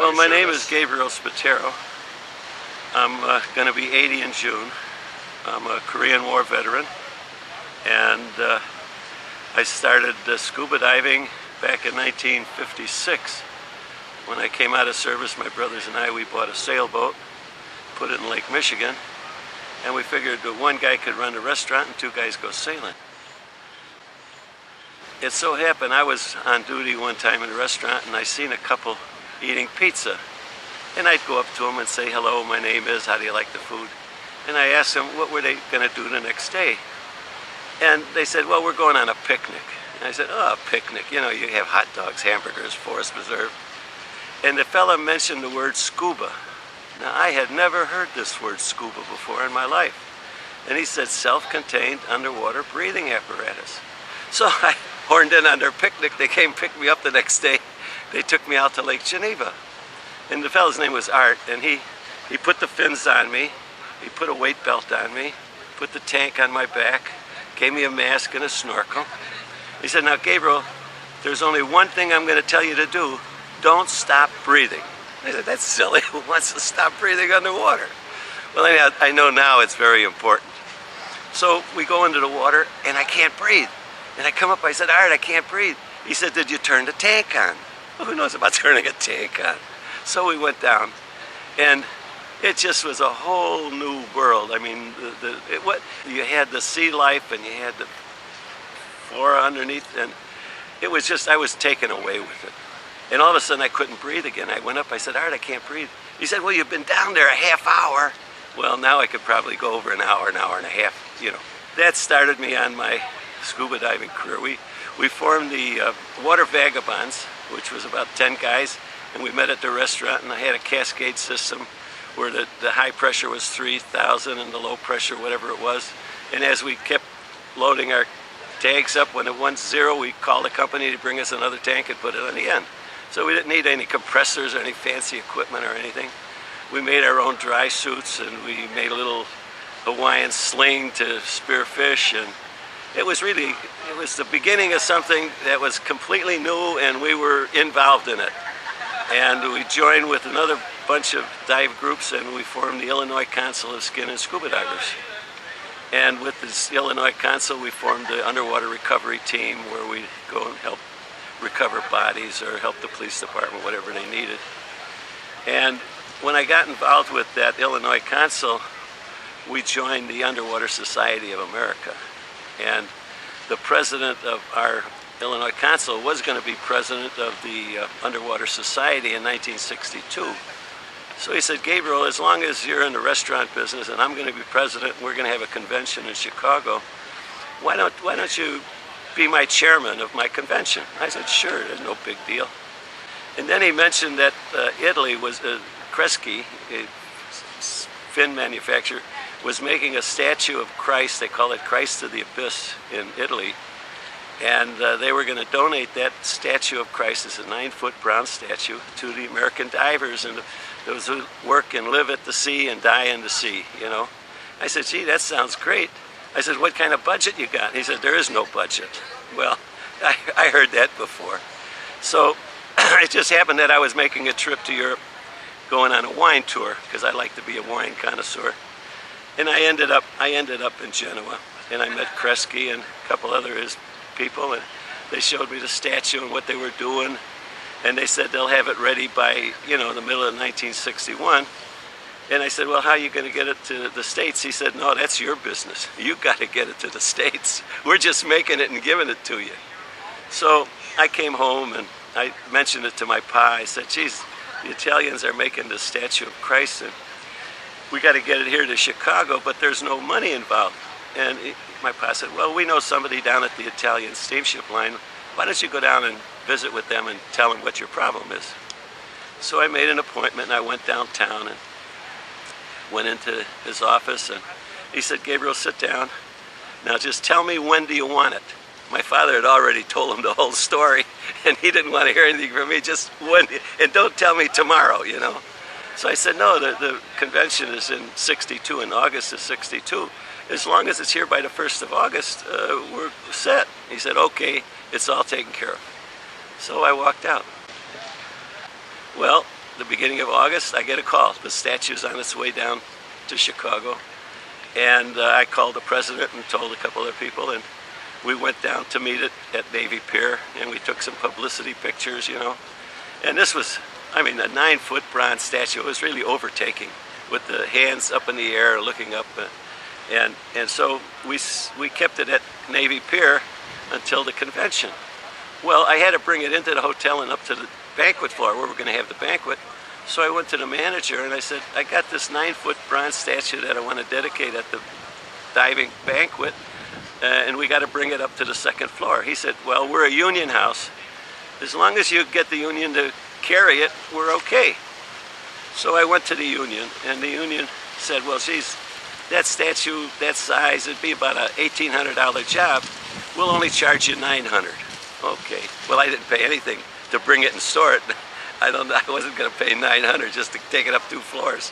Well, my name is Gabriel Spataro. I'm going to be 80 in June. I'm a Korean War veteran, and I started scuba diving back in 1956. When I came out of service, my brothers and I, we bought a sailboat, put it in Lake Michigan, and we figured that one guy could run a restaurant and two guys go sailing. It so happened I was on duty one time in a restaurant and I seen a couple eating pizza. And I'd go up to them and say, hello, my name is, how do you like the food? And I asked them what were they going to do the next day. And they said, well, we're going on a picnic. And I said, oh, a picnic, you know, you have hot dogs, hamburgers, forest preserve. And the fella mentioned the word scuba. Now, I had never heard this word scuba before in my life. And he said self-contained underwater breathing apparatus. So I horned in on their picnic. They came pick me up the next day. They took me out to Lake Geneva. And the fellow's name was Art, and he put the fins on me, he put a weight belt on me, put the tank on my back, gave me a mask and a snorkel. He said, now Gabriel, there's only one thing I'm going to tell you to do. Don't stop breathing. I said, that's silly. Who wants to stop breathing underwater? Well, I know now it's very important. So we go into the water, and I can't breathe. And I come up, I said, Art, I can't breathe. He said, did you turn the tank on? Well, who knows about turning a tank on? So we went down, and it just was a whole new world. I mean, you had the sea life, and you had the flora underneath, and it was just, I was taken away with it. And all of a sudden, I couldn't breathe again. I went up, I said, Art, I can't breathe. He said, well, you've been down there a half hour. Well, now I could probably go over an hour and a half, you know. That started me on my scuba diving career. We formed the Water Vagabonds, which was about 10 guys, and we met at the restaurant, and I had a cascade system where the high pressure was 3,000 and the low pressure, whatever it was. And as we kept loading our tanks up, when it went zero, we called the company to bring us another tank and put it on the end. So we didn't need any compressors or any fancy equipment or anything. We made our own dry suits, and we made a little Hawaiian sling to spear fish, and it was the beginning of something that was completely new, and we were involved in it. And we joined with another bunch of dive groups, and we formed the Illinois Council of Skin and Scuba Divers. And with this Illinois Council, we formed the underwater recovery team, where we go and help recover bodies or help the police department, whatever they needed. And when I got involved with that Illinois Council, we joined the Underwater Society of America. And the president of our Illinois Council was going to be president of the Underwater Society in 1962. So he said, Gabriel, as long as you're in the restaurant business and I'm going to be president, and we're going to have a convention in Chicago, why don't you be my chairman of my convention? I said, sure, there's no big deal. And then he mentioned that Italy was, Kresge, a fin manufacturer, was making a statue of Christ. They call it Christ of the Abyss in Italy. And they were going to donate that statue of Christ as a 9-foot bronze statue to the American divers and those who work and live at the sea and die in the sea, you know. I said, gee, that sounds great. I said, what kind of budget you got? He said, there is no budget. Well, I heard that before. So it just happened that I was making a trip to Europe, going on a wine tour, because I like to be a wine connoisseur. And I ended up in Genoa, and I met Kresge and a couple other his people, and they showed me the statue and what they were doing, and they said they'll have it ready by, you know, the middle of 1961. And I said, well, how are you going to get it to the States? He said, no, that's your business. You got to get it to the States. We're just making it and giving it to you. So I came home and I mentioned it to my pa. I said, geez, the Italians are making the statue of Christ, and we got to get it here to Chicago, but there's no money involved. And my pa said, well, we know somebody down at the Italian steamship line. Why don't you go down and visit with them and tell them what your problem is? So I made an appointment, and I went downtown and went into his office, and he said, Gabriel, sit down. Now just tell me, when do you want it? My father had already told him the whole story, and he didn't want to hear anything from me, just when, and don't tell me tomorrow, you know. So I said, no, the convention is in 62, in August of 62. As long as it's here by the 1st of August, we're set. He said, okay, it's all taken care of. So I walked out. Well, the beginning of August, I get a call. The statue's on its way down to Chicago. And I called the president and told a couple other people, and we went down to meet it at Navy Pier, and we took some publicity pictures, you know. And this was, I mean, a 9-foot bronze statue. It was really overtaking, with the hands up in the air looking up. And so we kept it at Navy Pier until the convention. Well, I had to bring it into the hotel and up to the banquet floor where we're going to have the banquet. So I went to the manager and I said, I got this 9-foot bronze statue that I want to dedicate at the diving banquet, and we got to bring it up to the 2nd floor. He said, well, we're a union house. As long as you get the union to carry it, we're okay. So I went to the union, and the union said, well, geez, that statue, that size, it'd be about a $1,800 job. We'll only charge you $900. Okay. Well, I didn't pay anything to bring it and store it. I wasn't going to pay $900 just to take it up 2 floors.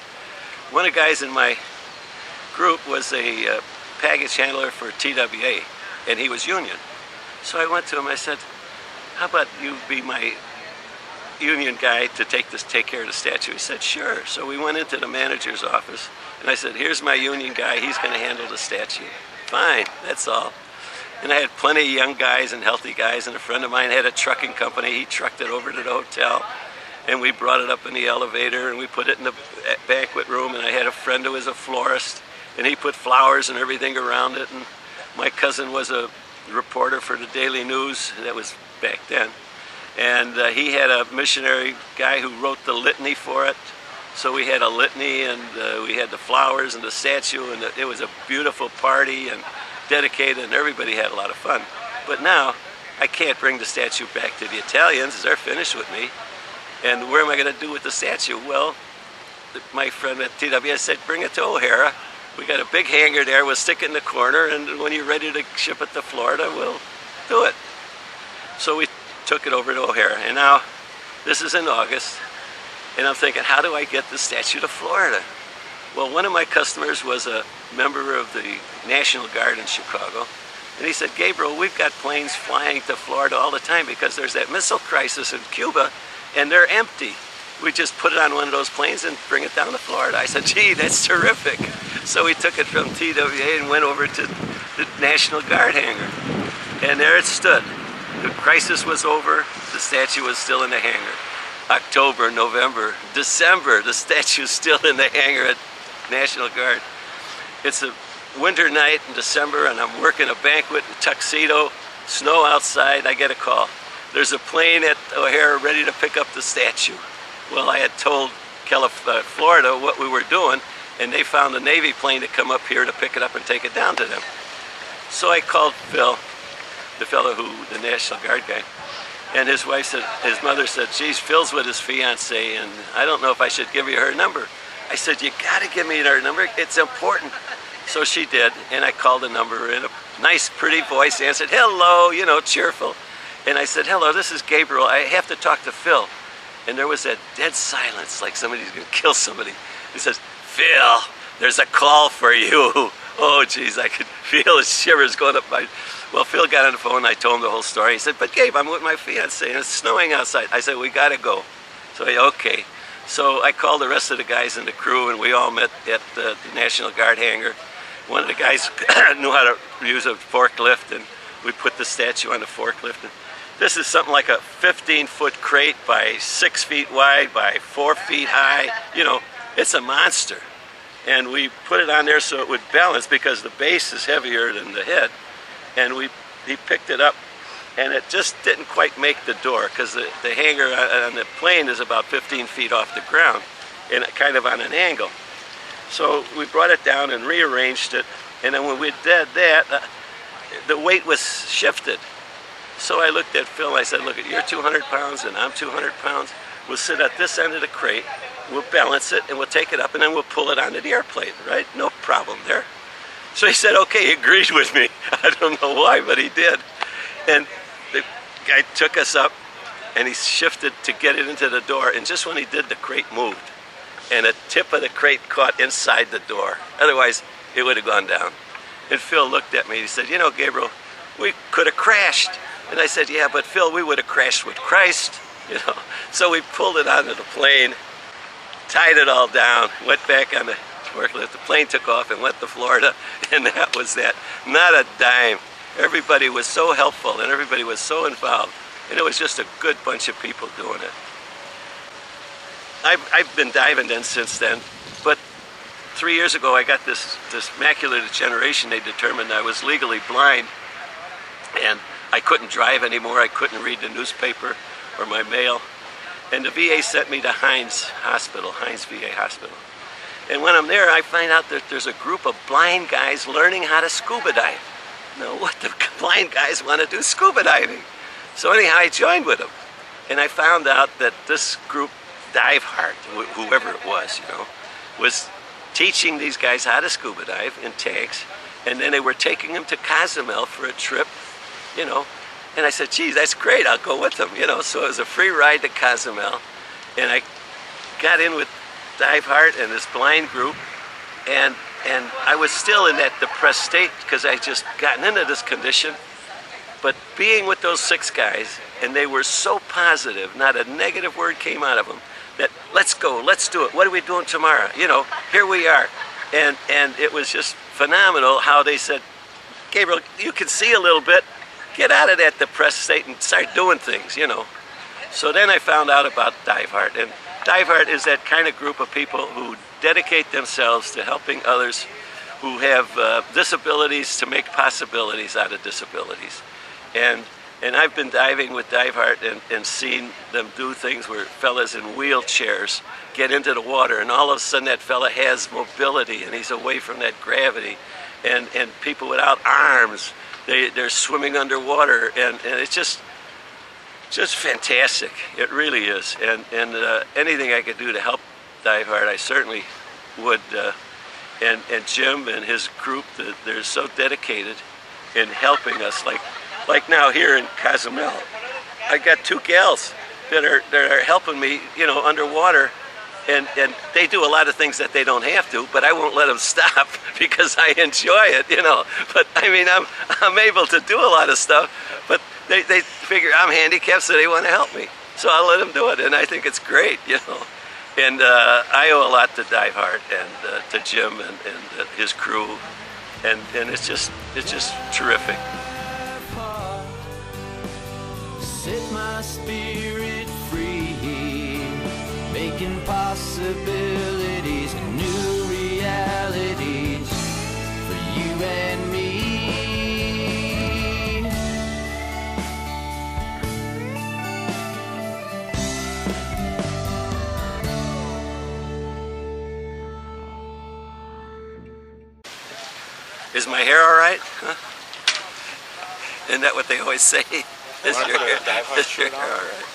One of the guys in my group was a package handler for TWA, and he was union. So I went to him. I said, how about you be my union guy to take care of the statue? He said, sure. So we went into the manager's office, and I said, here's my union guy. He's going to handle the statue. Fine, that's all. And I had plenty of young guys and healthy guys, and a friend of mine had a trucking company. He trucked it over to the hotel, and we brought it up in the elevator, and we put it in the banquet room, and I had a friend who was a florist, and he put flowers and everything around it, and my cousin was a reporter for the Daily News. That was back then. And he had a missionary guy who wrote the litany for it. So we had a litany, and we had the flowers and the statue, and it was a beautiful party and dedicated, and everybody had a lot of fun. But now I can't bring the statue back to the Italians. They're finished with me. And where am I going to do with the statue? Well, my friend at TWS said, bring it to O'Hara. We got a big hangar there. We'll stick it in the corner, and when you're ready to ship it to Florida, we'll do it. So we took it over to O'Hara, and now this is in August, and I'm thinking, how do I get the statue to Florida? Well, one of my customers was a member of the National Guard in Chicago, and he said, Gabriel, we've got planes flying to Florida all the time because there's that missile crisis in Cuba, and they're empty. We just put it on one of those planes and bring it down to Florida. I said, gee, that's terrific. So we took it from TWA and went over to the National Guard hangar, and there it stood. The crisis was over, the statue was still in the hangar. October, November, December, the statue's still in the hangar at National Guard. It's a winter night in December, and I'm working a banquet in tuxedo, snow outside. I get a call. There's a plane at O'Hara ready to pick up the statue. Well, I had told Florida what we were doing, and they found a Navy plane to come up here to pick it up and take it down to them. So I called Phil, the fellow the National Guard guy, and his wife said, his mother said, geez, Phil's with his fiance, and I don't know if I should give you her number. I said, you gotta give me her number, it's important. So she did, and I called the number, and a nice, pretty voice answered, hello, you know, cheerful. And I said, hello, this is Gabriel, I have to talk to Phil. And there was that dead silence, like somebody's gonna kill somebody. He says, Phil, there's a call for you. Oh, geez, I could feel the shivers going up my... Well, Phil got on the phone, and I told him the whole story. He said, but Gabe, I'm with my fiance, and it's snowing outside. I said, we gotta go. So, okay. So I called the rest of the guys in the crew, and we all met at the National Guard hangar. One of the guys knew how to use a forklift, and we put the statue on the forklift. And this is something like a 15-foot crate by 6 feet wide by 4 feet high. You know, it's a monster. And we put it on there so it would balance because the base is heavier than the head. And he picked it up, and it just didn't quite make the door because the hangar on the plane is about 15 feet off the ground and kind of on an angle. So we brought it down and rearranged it, and then when we did that, the weight was shifted. So I looked at Phil and I said, look, you're 200 pounds and I'm 200 pounds. We'll sit at this end of the crate, we'll balance it, and we'll take it up, and then we'll pull it onto the airplane, right? No problem there. So he said, okay, he agreed with me. I don't know why, but he did. And the guy took us up, and he shifted to get it into the door, and just when he did, the crate moved. And the tip of the crate caught inside the door. Otherwise, it would have gone down. And Phil looked at me, and he said, you know, Gabriel, we could have crashed. And I said, yeah, but Phil, we would have crashed with Christ, you know. So we pulled it onto the plane, tied it all down, went back on the forklift. The plane took off and went to Florida, and that was that. Not a dime. Everybody was so helpful, and everybody was so involved, and it was just a good bunch of people doing it. I've been diving then since then, but 3 years ago I got this macular degeneration. They determined I was legally blind, and I couldn't drive anymore. I couldn't read the newspaper or my mail. And the VA sent me to Hines VA Hospital. And when I'm there, I find out that there's a group of blind guys learning how to scuba dive. Now, what the blind guys want to do scuba diving? So anyhow, I joined with them. And I found out that this group, Diveheart, whoever it was, was teaching these guys how to scuba dive in tanks. And then they were taking them to Cozumel for a trip, And I said, geez, that's great, I'll go with them, So it was a free ride to Cozumel. And I got in with Diveheart and this blind group, and I was still in that depressed state because I just gotten into this condition. But being with those 6 guys, and they were so positive, not a negative word came out of them, that let's go, let's do it, what are we doing tomorrow? Here we are. And it was just phenomenal how they said, Gabriel, you can see a little bit, get out of that depressed state and start doing things, So then I found out about Diveheart, and Diveheart is that kind of group of people who dedicate themselves to helping others who have disabilities to make possibilities out of disabilities. And I've been diving with Diveheart and seen them do things where fellas in wheelchairs get into the water, and all of a sudden that fella has mobility and he's away from that gravity. And people without arms, they're swimming underwater, and it's just fantastic. It really is. And anything I could do to help Diveheart, I certainly would. And Jim and his group, they're so dedicated in helping us. Like now here in Cozumel, I got 2 gals that are helping me, underwater. And they do a lot of things that they don't have to, but I won't let them stop because I enjoy it, But I mean, I'm able to do a lot of stuff, but they figure I'm handicapped, so they want to help me. So I'll let them do it, and I think it's great, And I owe a lot to Diveheart and to Jim and his crew, and it's just terrific. Set my spirit free, making possibilities and new realities for you and me. Is my hair all right? Huh? Isn't that what they always say? Is your hair all right?